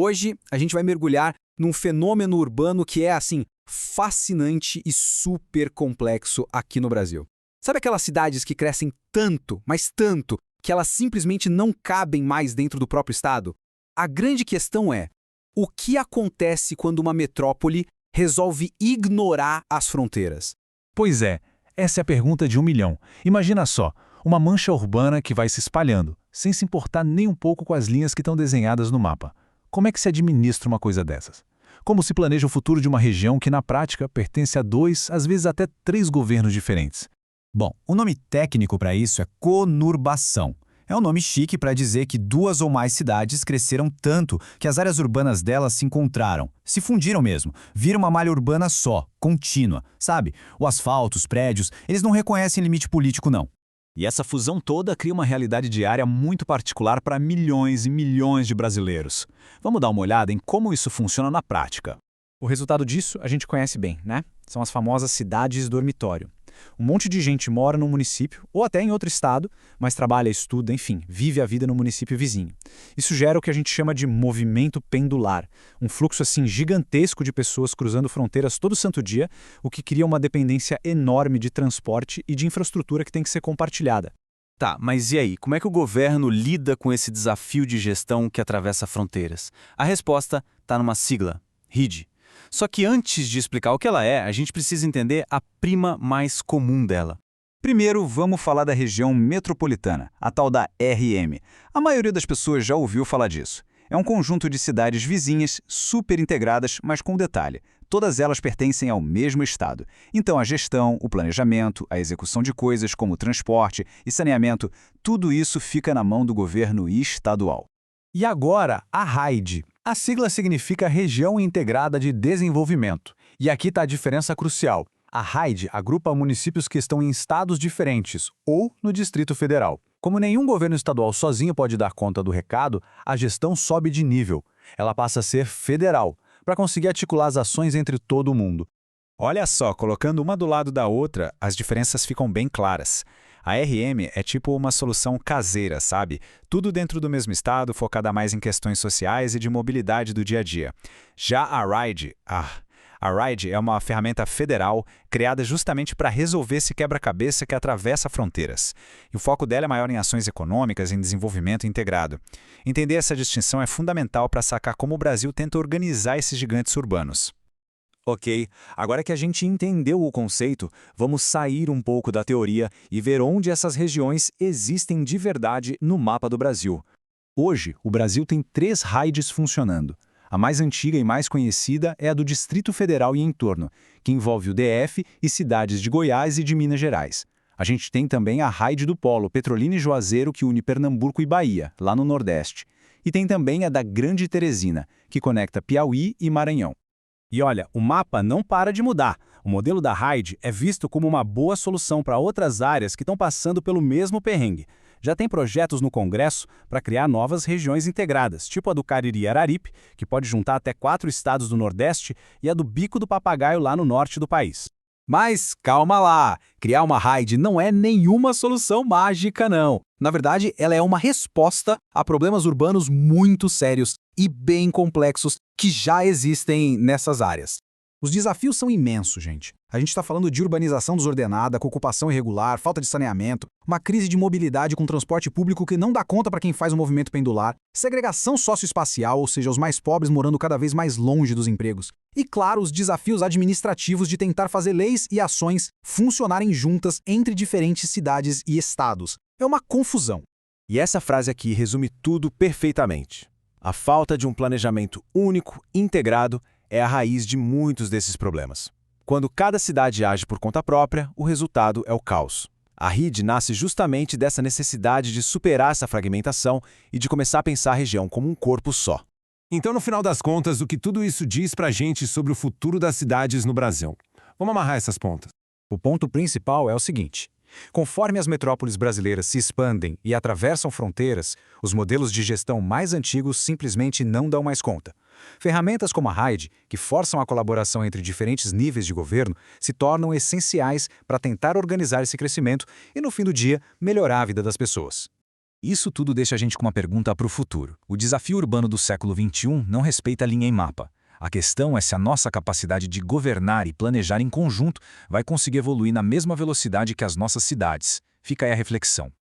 Hoje, a gente vai mergulhar num fenômeno urbano que é, assim, fascinante e super complexo aqui no Brasil. Sabe aquelas cidades que crescem tanto, mas tanto, que elas simplesmente não cabem mais dentro do próprio estado? A grande questão é, o que acontece quando uma metrópole resolve ignorar as fronteiras? Pois é, essa é a pergunta de 1 milhão. Imagina só, uma mancha urbana que vai se espalhando, sem se importar nem um pouco com as linhas que estão desenhadas no mapa. Como é que se administra uma coisa dessas? Como se planeja o futuro de uma região que, na prática, pertence a 2, às vezes até 3 governos diferentes? Bom, o nome técnico para isso é conurbação. É um nome chique para dizer que 2 ou mais cidades cresceram tanto que as áreas urbanas delas se encontraram, se fundiram mesmo, viram uma malha urbana só, contínua, sabe? O asfalto, os prédios, eles não reconhecem limite político não. E essa fusão toda cria uma realidade diária muito particular para milhões e milhões de brasileiros. Vamos dar uma olhada em como isso funciona na prática. O resultado disso a gente conhece bem, né? São as famosas cidades dormitório. Um monte de gente mora num município, ou até em outro estado, mas trabalha, estuda, enfim, vive a vida no município vizinho. Isso gera o que a gente chama de movimento pendular, um fluxo assim gigantesco de pessoas cruzando fronteiras todo santo dia, o que cria uma dependência enorme de transporte e de infraestrutura que tem que ser compartilhada. Tá, mas e aí? Como é que o governo lida com esse desafio de gestão que atravessa fronteiras? A resposta está numa sigla, RID. Só que antes de explicar o que ela é, a gente precisa entender a prima mais comum dela. Primeiro, vamos falar da região metropolitana, a tal da RM. A maioria das pessoas já ouviu falar disso. É um conjunto de cidades vizinhas, super integradas, mas com detalhe. Todas elas pertencem ao mesmo estado. Então a gestão, o planejamento, a execução de coisas como transporte e saneamento, tudo isso fica na mão do governo estadual. E agora, a RAID. A sigla significa Região Integrada de Desenvolvimento. E aqui está a diferença crucial. A RAID agrupa municípios que estão em estados diferentes ou no Distrito Federal. Como nenhum governo estadual sozinho pode dar conta do recado, a gestão sobe de nível. Ela passa a ser federal, para conseguir articular as ações entre todo mundo. Olha só, colocando uma do lado da outra, as diferenças ficam bem claras. A RM é tipo uma solução caseira, sabe? Tudo dentro do mesmo estado, focada mais em questões sociais e de mobilidade do dia a dia. Já a RIDE, a RIDE é uma ferramenta federal criada justamente para resolver esse quebra-cabeça que atravessa fronteiras. E o foco dela é maior em ações econômicas e em desenvolvimento integrado. Entender essa distinção é fundamental para sacar como o Brasil tenta organizar esses gigantes urbanos. Ok, agora que a gente entendeu o conceito, vamos sair um pouco da teoria e ver onde essas regiões existem de verdade no mapa do Brasil. Hoje, o Brasil tem 3 RAIDs funcionando. A mais antiga e mais conhecida é a do Distrito Federal e entorno, que envolve o DF e cidades de Goiás e de Minas Gerais. A gente tem também a RAID do Polo, Petrolina e Juazeiro, que une Pernambuco e Bahia, lá no Nordeste. E tem também a da Grande Teresina, que conecta Piauí e Maranhão. E olha, o mapa não para de mudar. O modelo da RAID é visto como uma boa solução para outras áreas que estão passando pelo mesmo perrengue. Já tem projetos no Congresso para criar novas regiões integradas, tipo a do Cariri-Araripe, que pode juntar até 4 estados do Nordeste, e a do Bico do Papagaio lá no norte do país. Mas calma lá, criar uma RAID não é nenhuma solução mágica não. Na verdade, ela é uma resposta a problemas urbanos muito sérios e bem complexos que já existem nessas áreas. Os desafios são imensos, gente. A gente está falando de urbanização desordenada, com ocupação irregular, falta de saneamento, uma crise de mobilidade com transporte público que não dá conta para quem faz o movimento pendular, segregação socioespacial, ou seja, os mais pobres morando cada vez mais longe dos empregos. E, claro, os desafios administrativos de tentar fazer leis e ações funcionarem juntas entre diferentes cidades e estados. É uma confusão. E essa frase aqui resume tudo perfeitamente. A falta de um planejamento único, integrado, é a raiz de muitos desses problemas. Quando cada cidade age por conta própria, o resultado é o caos. A RID nasce justamente dessa necessidade de superar essa fragmentação e de começar a pensar a região como um corpo só. Então, no final das contas, o que tudo isso diz pra gente sobre o futuro das cidades no Brasil? Vamos amarrar essas pontas. O ponto principal é o seguinte. Conforme as metrópoles brasileiras se expandem e atravessam fronteiras, os modelos de gestão mais antigos simplesmente não dão mais conta. Ferramentas como a RAID, que forçam a colaboração entre diferentes níveis de governo, se tornam essenciais para tentar organizar esse crescimento e, no fim do dia, melhorar a vida das pessoas. Isso tudo deixa a gente com uma pergunta para o futuro. O desafio urbano do século XXI não respeita linha e mapa. A questão é se a nossa capacidade de governar e planejar em conjunto vai conseguir evoluir na mesma velocidade que as nossas cidades. Fica aí a reflexão.